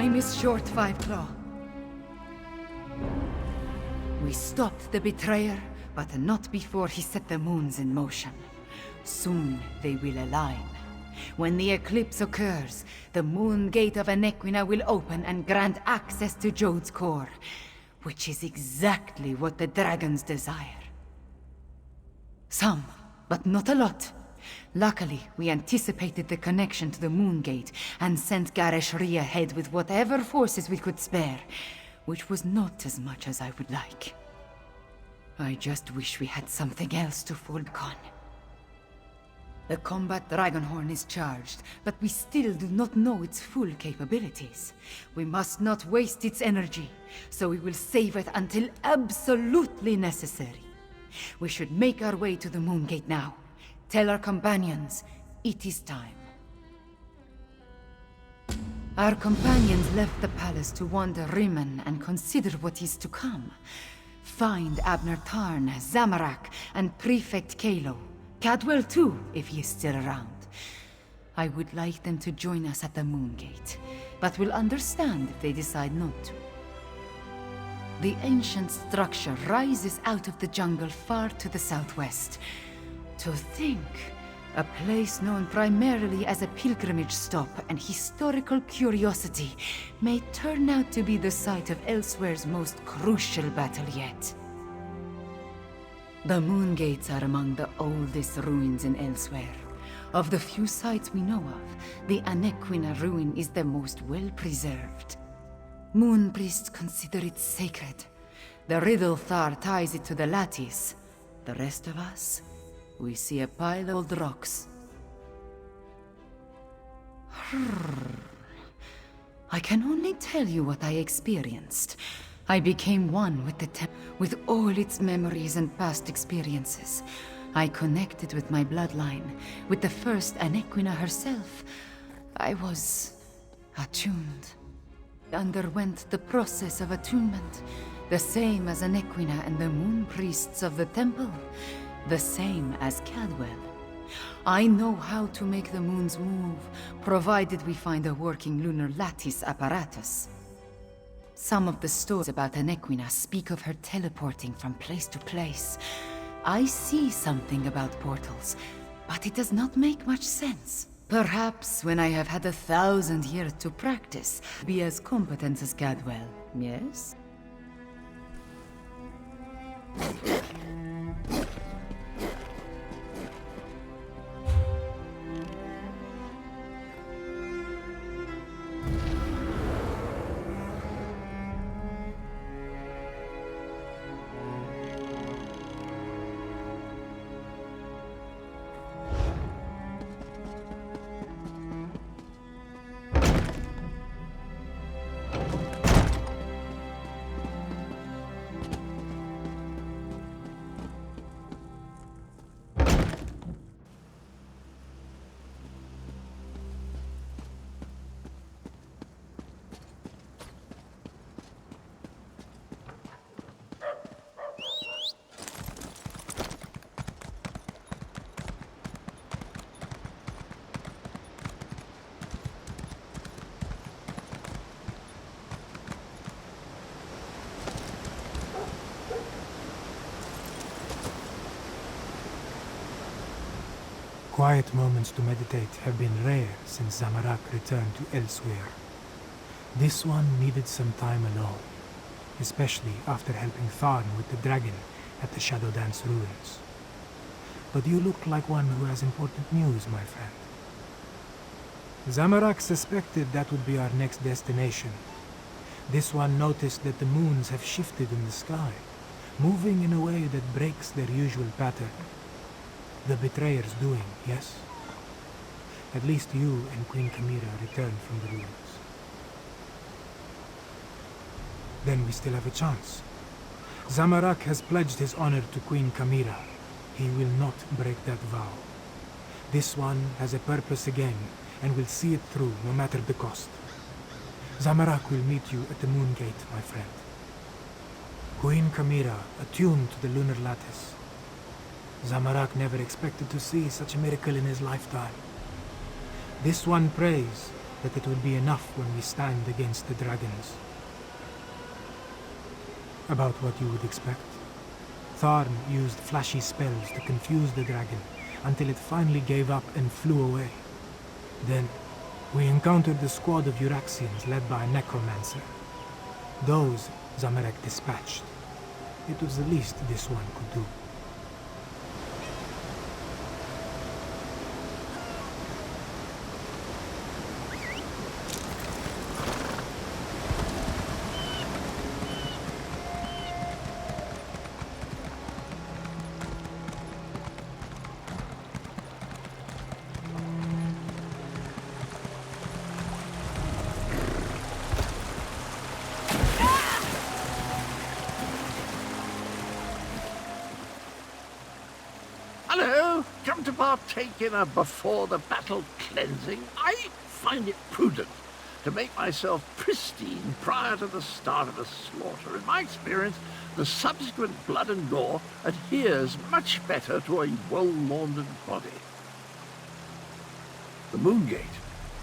Time is short, Five-Claw. We stopped the betrayer, but not before he set the moons in motion. Soon they will align. When the eclipse occurs, the moon gate of Anequina will open and grant access to Jode's core, which is exactly what the dragons desire. Some, but not a lot. Luckily, we anticipated the connection to the moon gate and sent Gareshri ahead with whatever forces we could spare, which was not as much as I would like. I just wish we had something else to fall back on. The combat Dragonhorn is charged, but we still do not know its full capabilities. We must not waste its energy, so we will save it until absolutely necessary. We should make our way to the moon gate now. Tell our companions, it is time. Our companions left the palace to wander Rimmen and consider what is to come. Find Abner Tarn, Zamorak, and Prefect Kalo. Cadwell too, if he is still around. I would like them to join us at the moon gate, but will understand if they decide not to. The ancient structure rises out of the jungle far to the southwest. To think, a place known primarily as a pilgrimage stop and historical curiosity may turn out to be the site of Elsweyr's most crucial battle yet. The moon gates are among the oldest ruins in Elsweyr. Of the few sites we know of, the Anequina ruin is the most well-preserved. Moon priests consider it sacred. The Riddlethar ties it to the lattice. The rest of us, we see a pile of old rocks. I can only tell you what I experienced. I became one with the with all its memories and past experiences. I connected with my bloodline, with the first Anequina herself. I was attuned. I underwent the process of attunement, the same as Anequina and the moon priests of the temple, the same as Cadwell. I know how to make the moons move, provided we find a working lunar lattice apparatus. Some of the stories about Anequina speak of her teleporting from place to place. I see something about portals, but it does not make much sense. Perhaps when I have had 1,000 years to practice, be as competent as Cadwell, yes? Quiet moments to meditate have been rare since Zamorak returned to Elsweyr. This one needed some time alone, especially after helping Tharn with the dragon at the Shadow Dance ruins. But you look like one who has important news, my friend. Zamorak suspected that would be our next destination. This one noticed that the moons have shifted in the sky, moving in a way that breaks their usual pattern. The betrayer's doing, yes? At least you and Queen Kamira returned from the ruins. Then we still have a chance. Zamorak has pledged his honor to Queen Kamira. He will not break that vow. This one has a purpose again, and will see it through no matter the cost. Zamorak will meet you at the Moon Gate, my friend. Queen Kamira, attuned to the lunar lattice. Zamorak never expected to see such a miracle in his lifetime. This one prays that it will be enough when we stand against the dragons. About what you would expect. Tharn used flashy spells to confuse the dragon until it finally gave up and flew away. Then, we encountered a squad of Euraxians led by a necromancer. Those Zamarek dispatched. It was the least this one could do. Hello! Come to partake in a before-the-battle cleansing? I find it prudent to make myself pristine prior to the start of a slaughter. In my experience, the subsequent blood and gore adheres much better to a well-laundered body. The Moongate.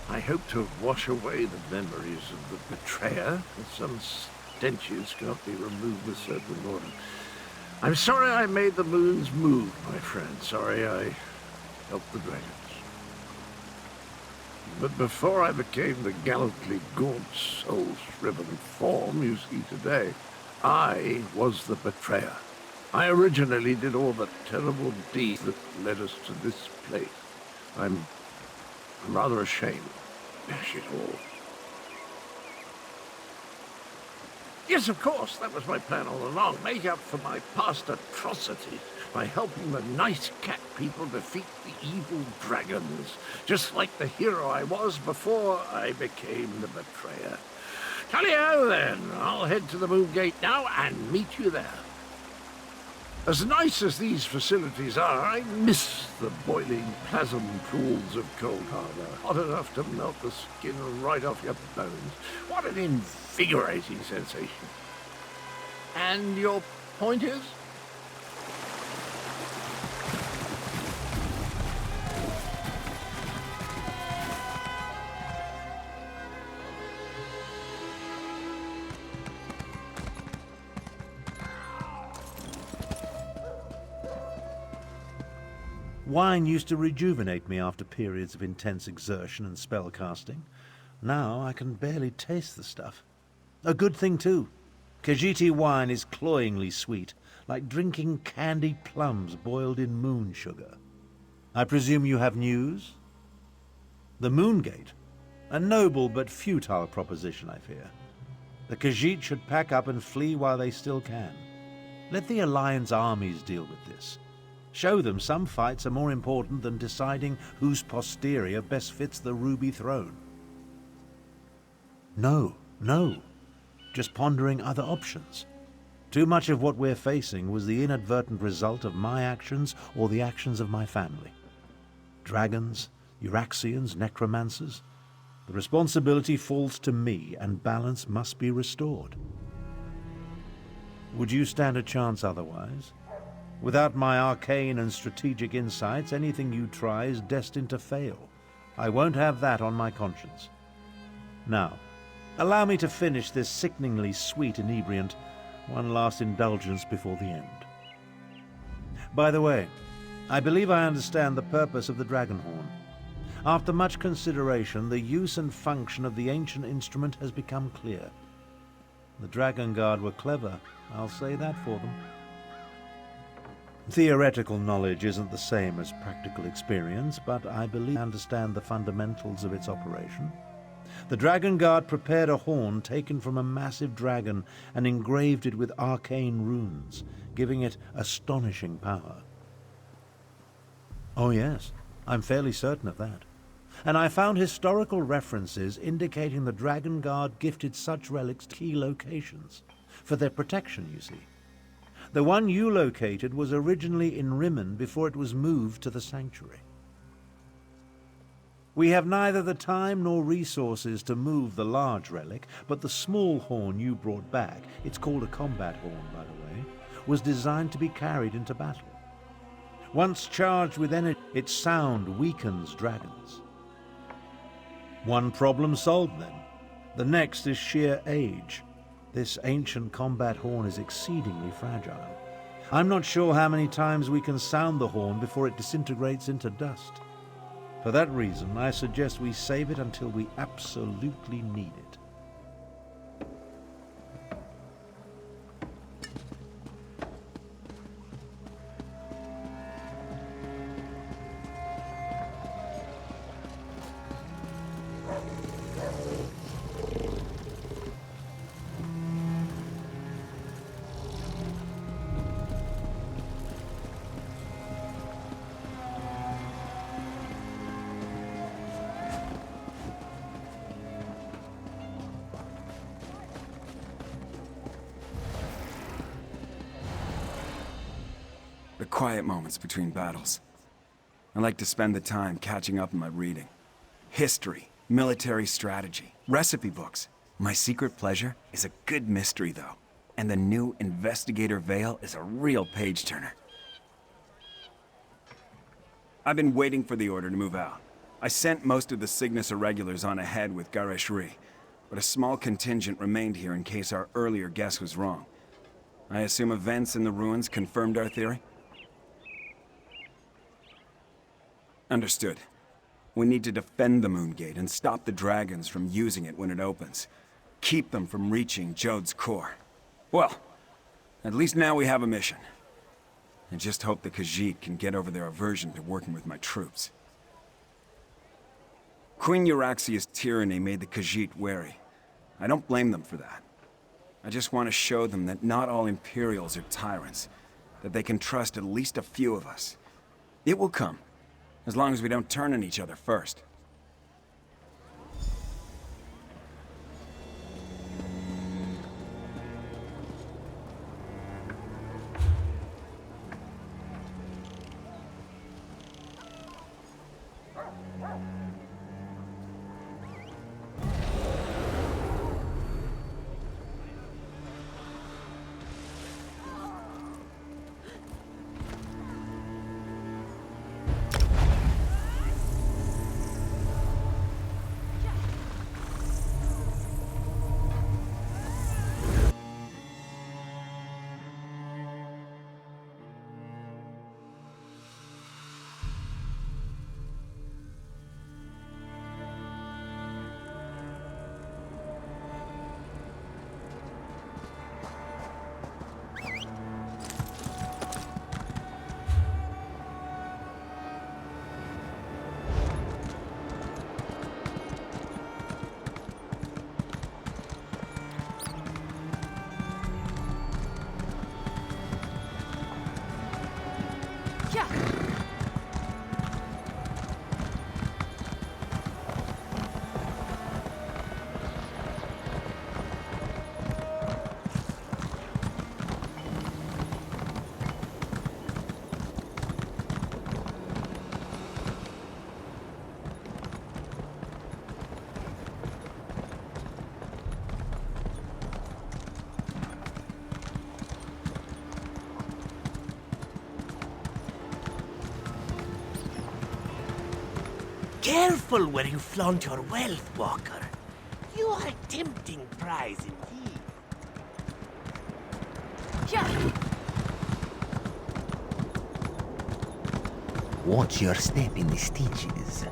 I hope to wash away the memories of the betrayer, and some stenches cannot be removed with soap and water. I'm sorry I made the moons move, my friend. Sorry I helped the dragons. But before I became the gallantly gaunt, soul-shriven form you see today, I was the betrayer. I originally did all the terrible deeds that led us to this place. I'm rather ashamed. Dash it all. Yes, of course, that was my plan all along. Make up for my past atrocities by helping the nice cat people defeat the evil dragons, just like the hero I was before I became the betrayer. Tally-ho, then. I'll head to the Moongate now and meet you there. As nice as these facilities are, I miss the boiling plasm pools of Cold Harbor. Hot enough to melt the skin right off your bones. What an invigorating sensation. And your point is? Wine used to rejuvenate me after periods of intense exertion and spellcasting. Now I can barely taste the stuff. A good thing, too. Khajiiti wine is cloyingly sweet, like drinking candied plums boiled in moon sugar. I presume you have news? The Moongate? A noble but futile proposition, I fear. The Khajiit should pack up and flee while they still can. Let the Alliance armies deal with this. Show them some fights are more important than deciding whose posterior best fits the ruby throne. No. Just pondering other options. Too much of what we're facing was the inadvertent result of my actions or the actions of my family. Dragons, Euraxians, necromancers. The responsibility falls to me, and balance must be restored. Would you stand a chance otherwise? Without my arcane and strategic insights, anything you try is destined to fail. I won't have that on my conscience. Now, allow me to finish this sickeningly sweet inebriant, one last indulgence before the end. By the way, I believe I understand the purpose of the Dragonhorn. After much consideration, the use and function of the ancient instrument has become clear. The Dragon Guard were clever, I'll say that for them. Theoretical knowledge isn't the same as practical experience, but I believe I understand the fundamentals of its operation. The Dragon Guard prepared a horn taken from a massive dragon and engraved it with arcane runes, giving it astonishing power. Oh yes, I'm fairly certain of that. And I found historical references indicating the Dragon Guard gifted such relics to key locations. For their protection, you see. The one you located was originally in Rimmen before it was moved to the sanctuary. We have neither the time nor resources to move the large relic, but the small horn you brought back, it's called a combat horn, by the way, was designed to be carried into battle. Once charged with energy, its sound weakens dragons. One problem solved then. The next is sheer age. This ancient combat horn is exceedingly fragile. I'm not sure how many times we can sound the horn before it disintegrates into dust. For that reason, I suggest we save it until we absolutely need it. The quiet moments between battles. I like to spend the time catching up on my reading. History, military strategy, recipe books. My secret pleasure is a good mystery, though. And the new Investigator Veil is a real page-turner. I've been waiting for the order to move out. I sent most of the Cygnus irregulars on ahead with Gareshri, but a small contingent remained here in case our earlier guess was wrong. I assume events in the ruins confirmed our theory? Understood. We need to defend the Moongate and stop the dragons from using it when it opens. Keep them from reaching Jode's core. Well, at least now we have a mission. I just hope the Khajiit can get over their aversion to working with my troops. Queen Euraxia's tyranny made the Khajiit wary. I don't blame them for that. I just want to show them that not all Imperials are tyrants, that they can trust at least a few of us. It will come. As long as we don't turn on each other first. Careful where you flaunt your wealth, Walker. You are a tempting prize indeed. Watch your step in the stitches.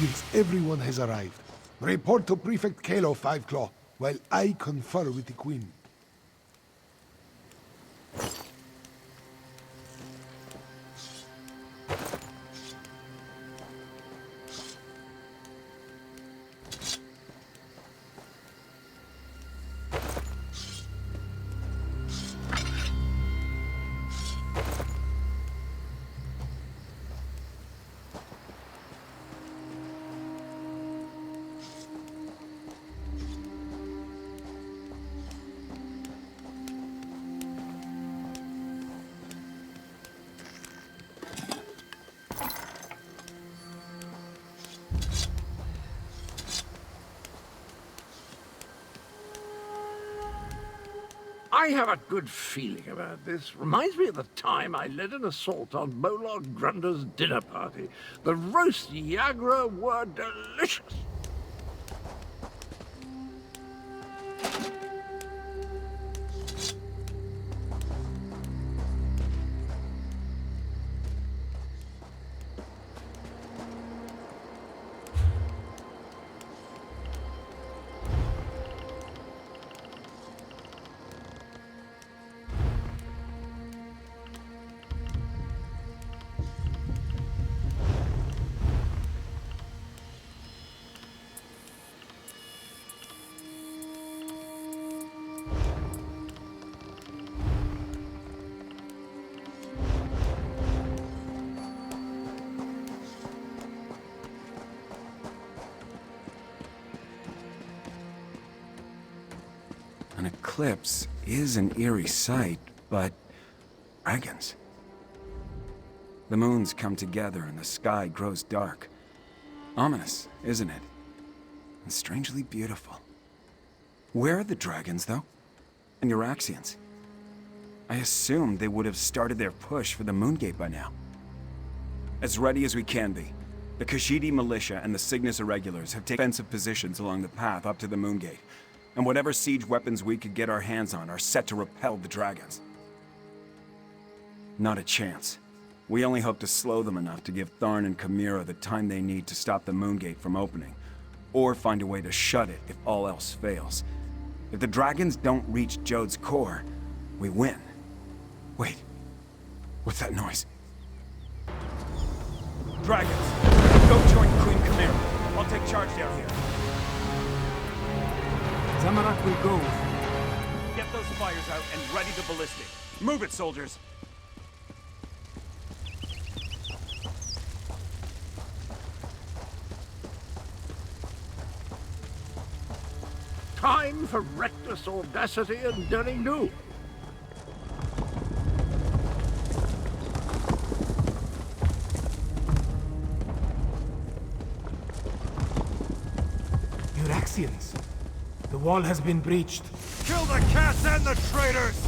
appears everyone has arrived. Report to Prefect Kalo, Five Claw, while I confer with the Queen. I have a good feeling about this. Reminds me of the time I led an assault on Molog Grunder's dinner party. The roast Yagra were delicious. An eclipse is an eerie sight, but... dragons. The moons come together and the sky grows dark. Ominous, isn't it? And strangely beautiful. Where are the dragons, though? And Euraxians? I assumed they would have started their push for the Moongate by now. As ready as we can be. The Khajiit militia and the Cygnus Irregulars have taken defensive positions along the path up to the Moongate, and whatever siege weapons we could get our hands on are set to repel the dragons. Not a chance. We only hope to slow them enough to give Tharn and Chimera the time they need to stop the Moongate from opening, or find a way to shut it if all else fails. If the dragons don't reach Jode's core, we win. Wait, what's that noise? Dragons, go join Queen Chimera. I'll take charge down here. Zamorak will go. Get those fires out and ready the ballistic. Move it, soldiers. Time for reckless audacity and daring do. Euraxians. The wall has been breached. Kill the cats and the traitors!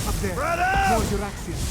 Up there. More Euraxians.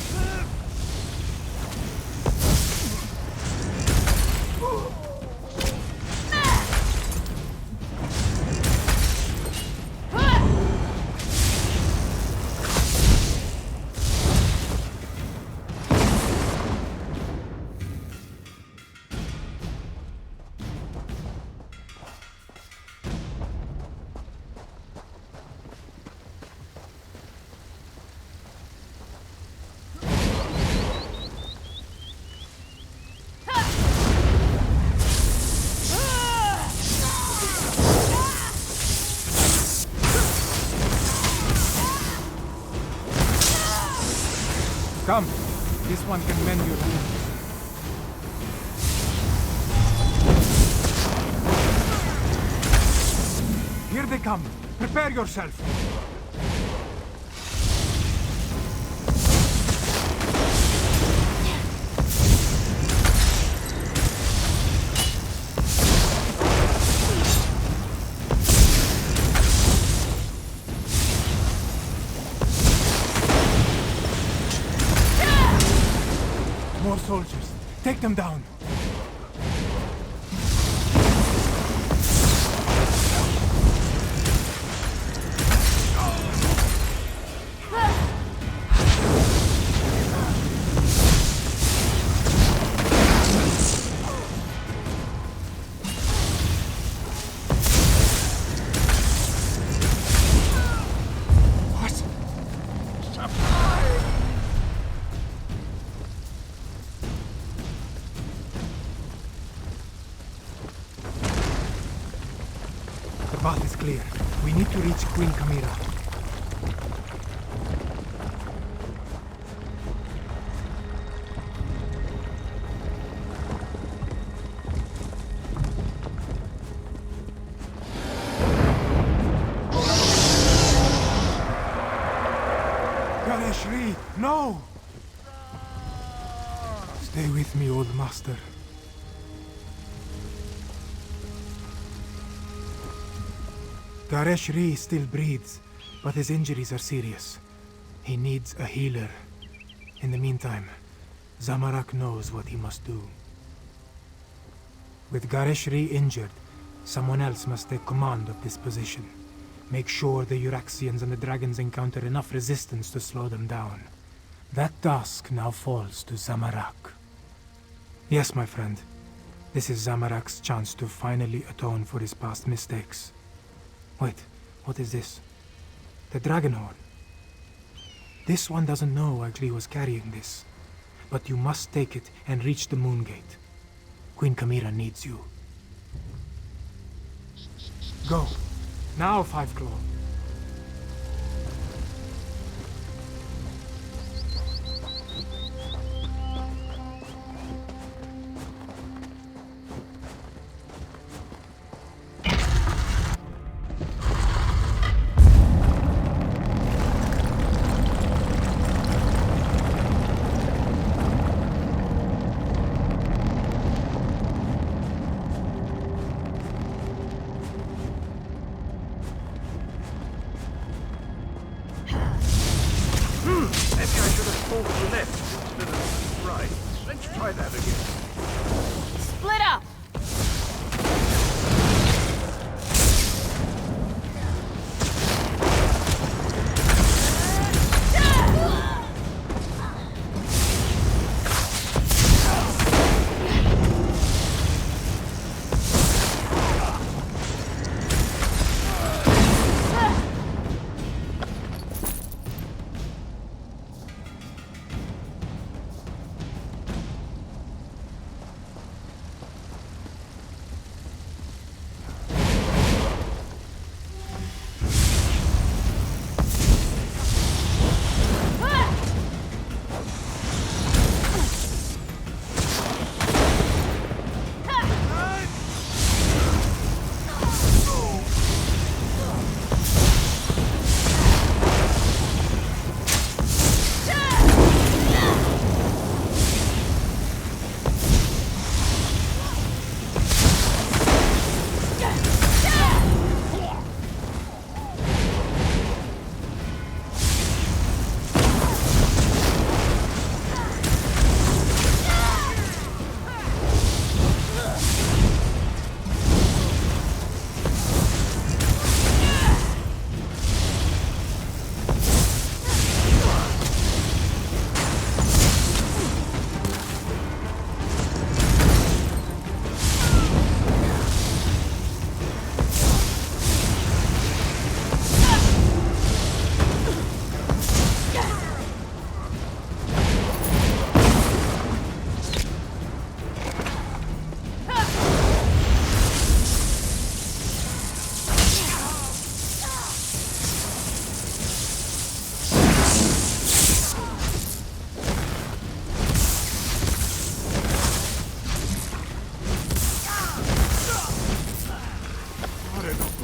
Come. This one can mend your wounds. Here they come. Prepare yourself. More soldiers. Take them down. The path is clear. We need to reach Queen Chimera. Gareshri, no! Stay with me, old master. Gareshri still breathes, but his injuries are serious. He needs a healer. In the meantime, Zamorak knows what he must do. With Gareshri injured, someone else must take command of this position. Make sure the Euraxians and the dragons encounter enough resistance to slow them down. That task now falls to Zamorak. Yes, my friend. This is Zamorak's chance to finally atone for his past mistakes. Wait, what is this? The dragon horn. This one doesn't know Agli was carrying this. But you must take it and reach the Moongate. Queen Chimera needs you. Go. Now, Five Claw. right. Let's try that again. Split up!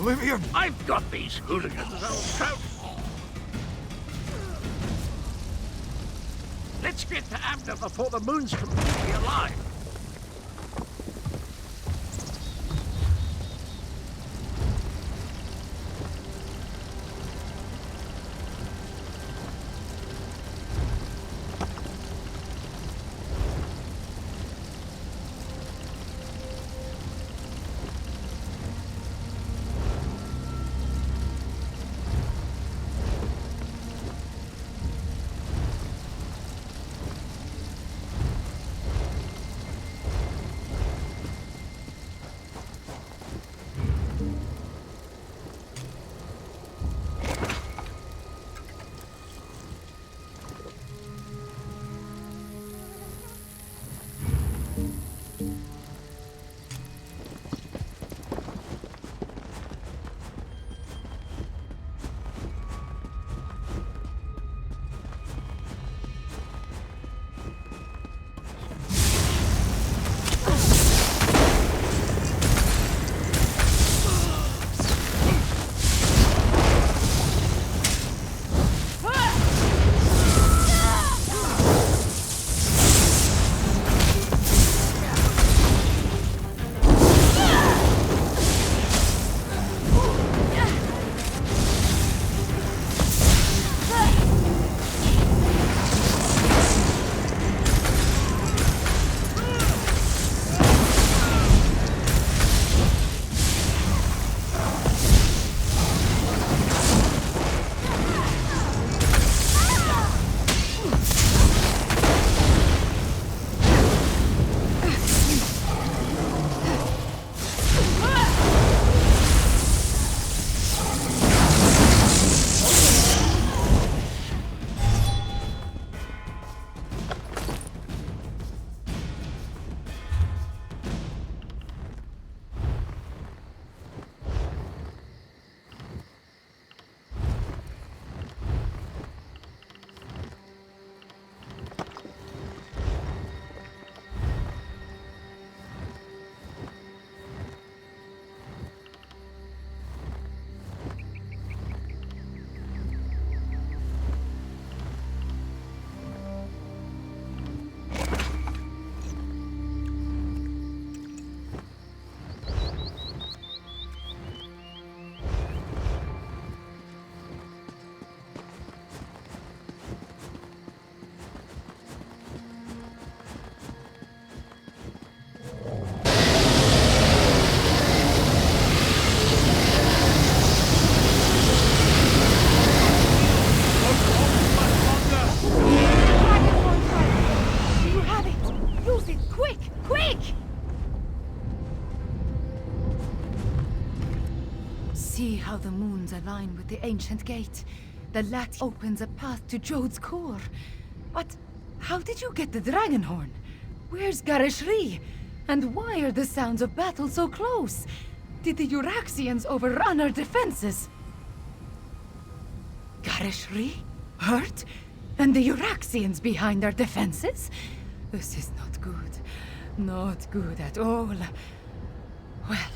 Olivia, I've got these hooligans, old trout. Let's get to Abner before the moon's completely alive. how the moons align with the ancient gate. The latch opens a path to Jode's core. But how did you get the dragon horn? Where's Garishri? And why are the sounds of battle so close? Did the Euraxians overrun our defenses? Garishri? Hurt? And the Euraxians behind our defenses? This is not good. Not good at all. Well,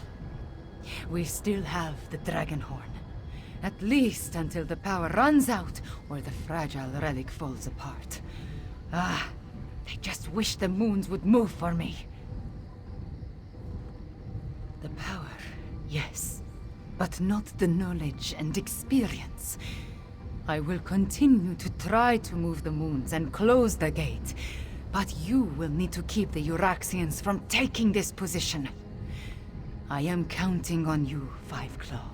we still have the dragon horn. At least until the power runs out or the fragile relic falls apart. I just wish the moons would move for me. The power, yes, but not the knowledge and experience. I will continue to try to move the moons and close the gate, but you will need to keep the Euraxians from taking this position. I am counting on you, Five Claw.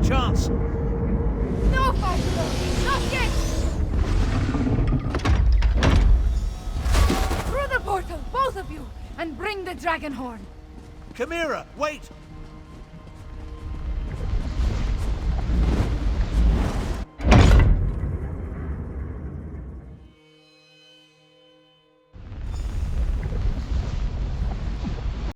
chance. No, Five, not yet! Through the portal, both of you, and bring the dragon horn. Chimera, wait!